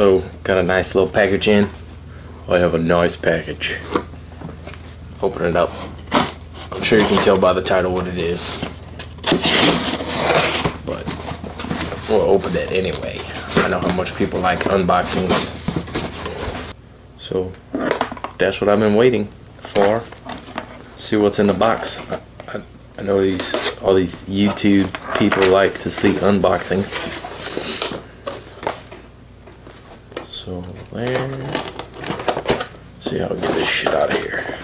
So, got a nice little package in. I have a nice package. Open it up. I'm sure you can tell by the title what it is. But we'll open it anyway. I know how much people like unboxings. So, that's what I've been waiting for. See what's in the box. I know all these YouTube people like to see unboxings. So there. See, I'll get this shit out of here.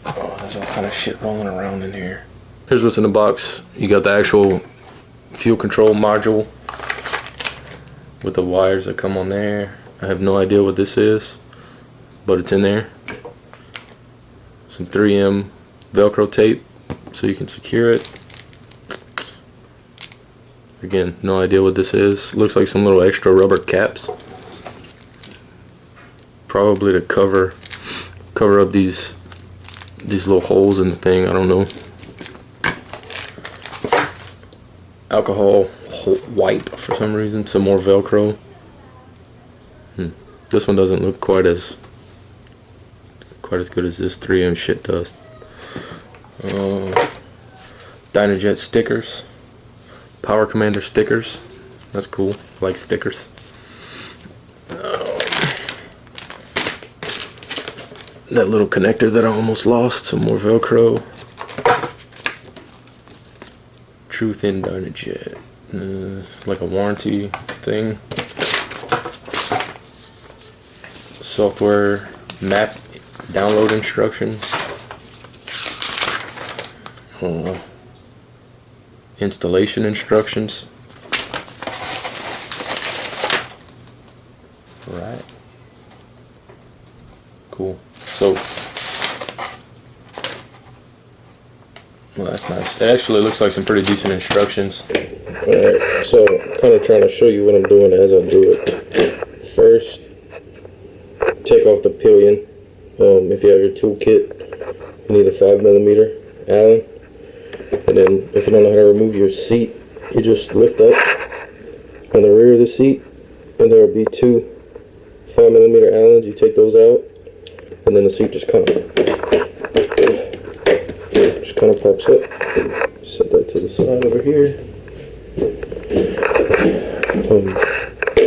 Oh, there's all kind of shit rolling around in here. Here's what's in the box. You got the actual fuel control module with the wires that come on there. I have no idea what this is, but it's in there. Some 3M velcro tape so you can secure it. Again, no idea what this is. Looks like some little extra rubber caps, probably to cover up these little holes in the thing. I don't know. Alcohol wipe for some reason. Some more velcro. This one doesn't look quite as good as this 3M shit does. Dynojet stickers. Power Commander stickers. That's cool. I like stickers. That little connector that I almost lost. Some more velcro. Truth in Dynojet. Like a warranty thing. Software map download instructions. Installation instructions. Right. Cool. So, well, that's nice. It actually looks like some pretty decent instructions. Alright, so kind of trying to show you what I'm doing as I do it. First, take off the pillion. If you have your toolkit, you need a 5mm Allen. And then if you don't know how to remove your seat, you just lift up on the rear of the seat, and there will be two 5mm Allens. You take those out, and then the seat just kind of pops up. Set that to the side over here.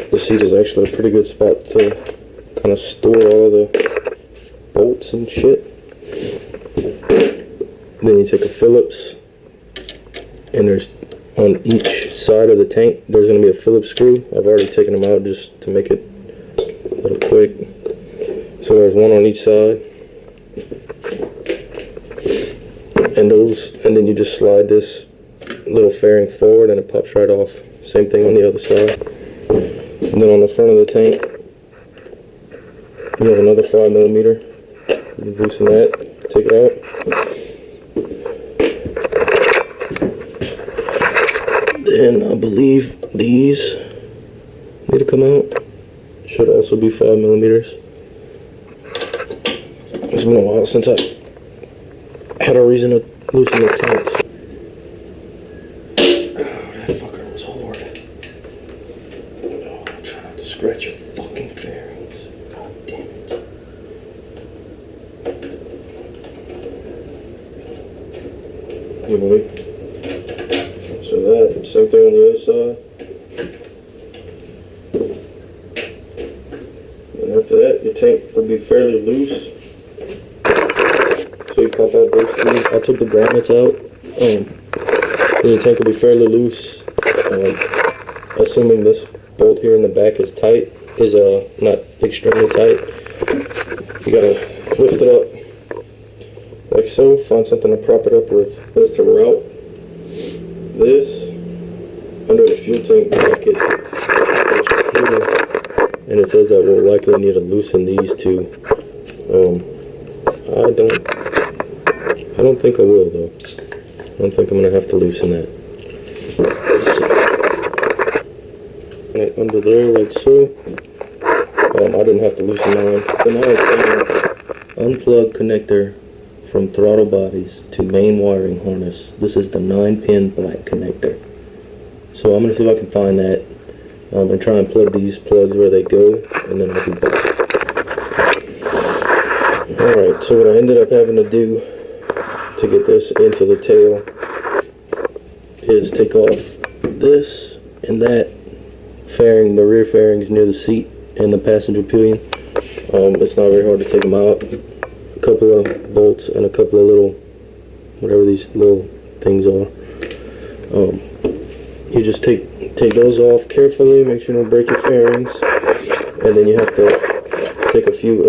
The seat is actually a pretty good spot to kind of store all the bolts and shit. Then you take a Phillips, and there's on each side of the tank there's going to be a Phillips screw. I've already taken them out just to make it a little quick. So there's one on each side, and then you just slide this little fairing forward and it pops right off. Same thing on the other side. And then on the front of the tank you have another 5mm. You loosen that, take it out. Then I believe these need to come out. Should also be 5mm. It's been a while since I had a reason to loosen the tanks. Oh, that fucker was hard. Oh, try not to scratch your fucking fairings. God damn it. Anyway. So that, same thing on the other side. And after that, your tank will be fairly loose. So you pop out those two. I took the grommets out. Then your tank will be fairly loose. Assuming this bolt here in the back is tight, not extremely tight. You gotta lift it up like so. Find something to prop it up with. This to route this under the fuel tank bracket, which is here, and it says that we'll likely need to loosen these two. I don't think I will though. I don't think I'm gonna have to loosen that. Right under there, like so. I didn't have to loosen mine. So now it's an unplug connector from throttle bodies to main wiring harness. This is the 9-pin black connector. So I'm going to see if I can find that and try and plug these plugs where they go, and then I'll be back. Alright, so what I ended up having to do to get this into the tail is take off this and that fairing, the rear fairings near the seat and the passenger pillion. It's not very hard to take them out. A couple of bolts and a couple of little, whatever these little things are. You just take those off carefully, make sure you don't break your fairings, and then you have to take a few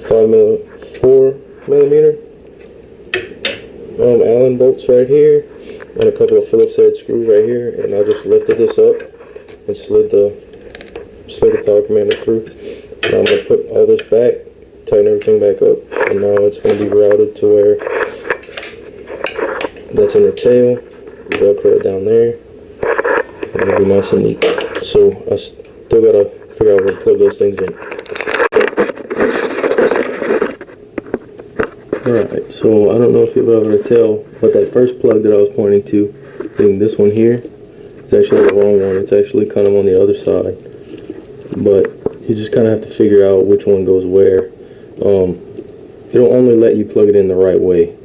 4 millimeter Allen bolts right here, and a couple of Phillips head screws right here, and I just lifted this up and slid the power commander through. Now I'm going to put all this back, tighten everything back up, and now it's going to be routed to where that's in the tail, velcro it down there, and it'll be nice and neat. So I still got to figure out where to plug those things in. Alright, so I don't know if you'll be able to tell, but that first plug that I was pointing to, being this one here, is actually the wrong one. It's actually kind of on the other side. But you just kind of have to figure out which one goes where. It'll only let you plug it in the right way.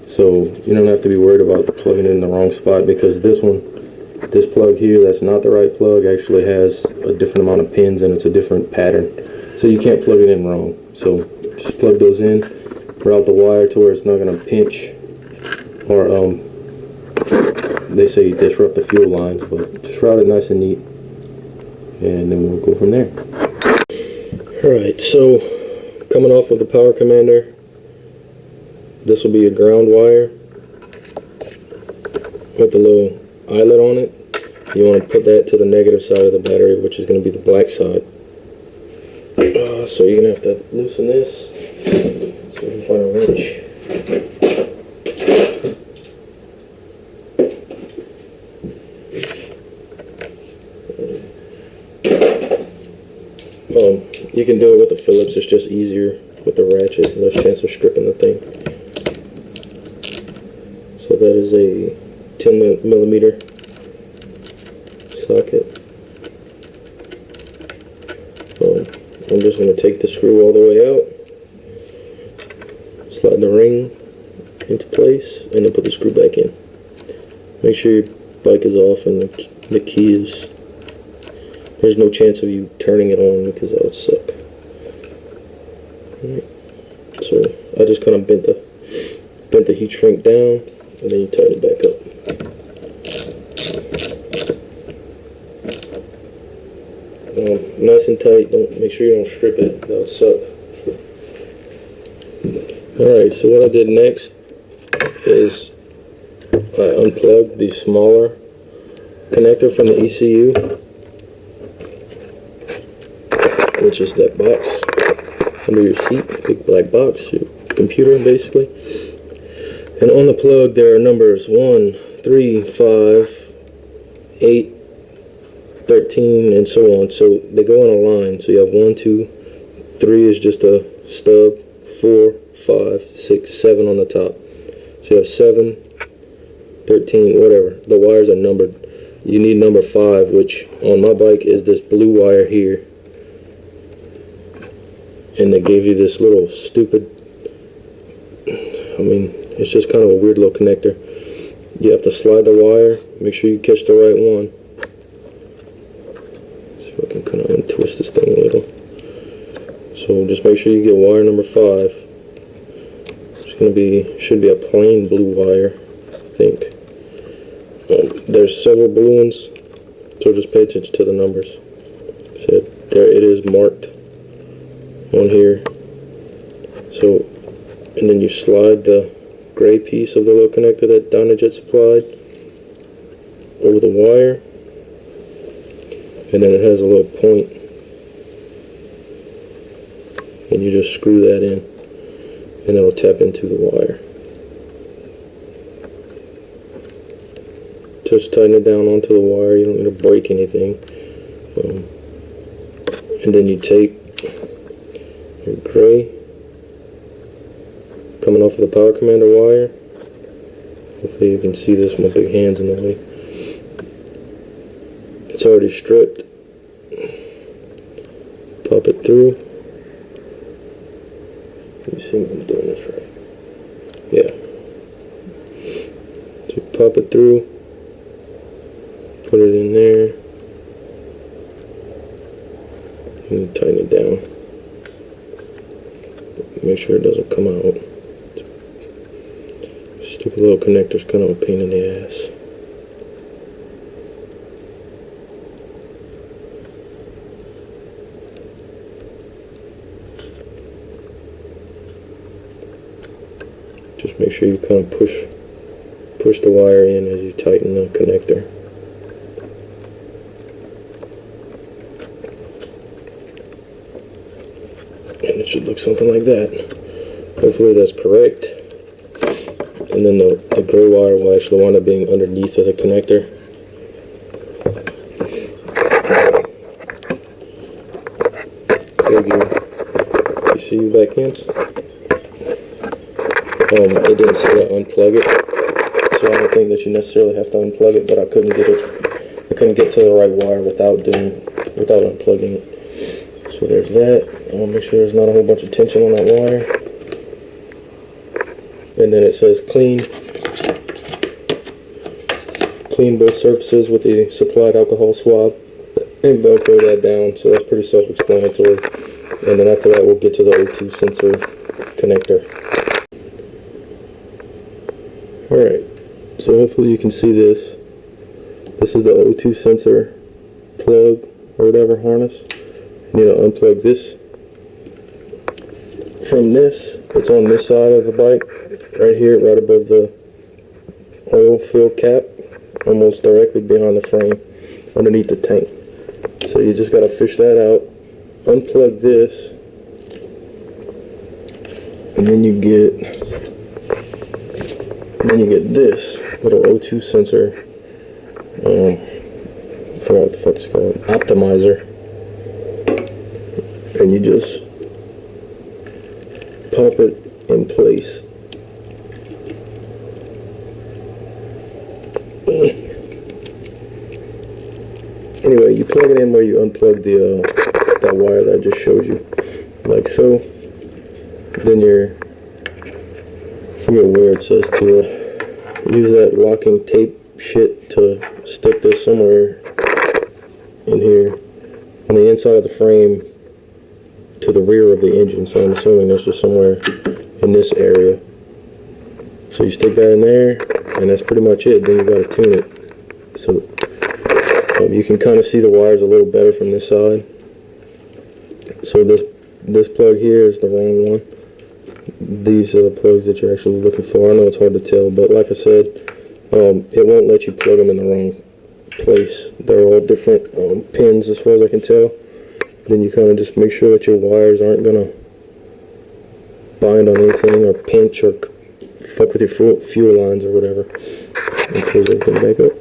So you don't have to be worried about plugging it in the wrong spot, because this plug here, that's not the right plug, actually has a different amount of pins and it's a different pattern. So you can't plug it in wrong. So just plug those in. Route the wire to where it's not going to pinch or they say disrupt the fuel lines, but just route it nice and neat, and then we'll go from there. Alright, so coming off of the power commander, this will be a ground wire with the little eyelet on it. You want to put that to the negative side of the battery, which is going to be the black side. So you're going to have to loosen this. So we can find a wrench. You can do it with the Phillips, it's just easier with the ratchet, less chance of stripping the thing. So that is a 10 millimeter socket. I'm just going to take the screw all the way out, slide the ring into place, and then put the screw back in. Make sure your bike is off and the key is, there's no chance of you turning it on because that would suck. Right. So I just kind of bent the heat shrink down, and then you tighten it back up. Nice and tight. Make sure you don't strip it. That would suck. Alright, so what I did next is I unplugged the smaller connector from the ECU, which is that box under your seat, big black box, your computer basically. And on the plug there are numbers 1, 3, 5, 8, 13, and so on. So they go in a line. So you have 1, 2, 3 is just a stub, 4, 5, 6, 7 on the top. So you have 7, 13, whatever. The wires are numbered. You need number 5, which on my bike is this blue wire here. And they gave you this little stupid, I mean, it's just kind of a weird little connector. You have to slide the wire, make sure you catch the right one. See if I can kind of untwist this thing a little. So just make sure you get wire number 5. Should be a plain blue wire, I think. There's several blue ones, so just pay attention to the numbers. So there it is marked on here. So, and then you slide the gray piece of the little connector that Dynojet supplied over the wire, and then it has a little point, and you just screw that in, and it'll tap into the wire. Just tighten it down onto the wire. You don't need to break anything. And then you take your gray coming off of the power commander wire. Hopefully you can see this. My big hand's in the way. It's already stripped. Pop it through. Let me see if I'm doing this right. Yeah. So pop it through. Put it in there. And tighten it down. Make sure it doesn't come out. Stupid little connector's kind of a pain in the ass. Just make sure you kind of push the wire in as you tighten the connector. And it should look something like that. Hopefully that's correct. And then the gray wire will actually wind up being underneath of the connector. Plug your PCV back in. It didn't say to unplug it, so I don't think that you necessarily have to unplug it, but I couldn't get to the right wire without unplugging it. So there's that. I want to make sure there's not a whole bunch of tension on that wire. And then it says clean both surfaces with the supplied alcohol swab and velcro that down. So that's pretty self-explanatory. And then after that, we'll get to the O2 sensor connector. Alright, so hopefully you can see this. This is the O2 sensor plug or whatever harness. You need to unplug this from this. It's on this side of the bike, right here, right above the oil fill cap, almost directly behind the frame, underneath the tank. So you just got to fish that out, unplug this, and then you get this little O2 sensor. I forgot what the fuck it's called, optimizer. And you just pop it in place. Anyway, you plug it in where you unplug that wire that I just showed you, like so. Then I forget where it says to use that locking tape shit to stick this somewhere in here on the inside of the frame to the rear of the engine. So I'm assuming that's just somewhere in this area. So you stick that in there, and that's pretty much it. Then you got to tune it. So you can kind of see the wires a little better from this side. So this plug here is the wrong one. These are the plugs that you're actually looking for. I know it's hard to tell, but like I said, it won't let you plug them in the wrong place. They're all different pins as far as I can tell. Then you kind of just make sure that your wires aren't going to bind on anything or pinch or fuck with your fuel lines or whatever. And close everything back up.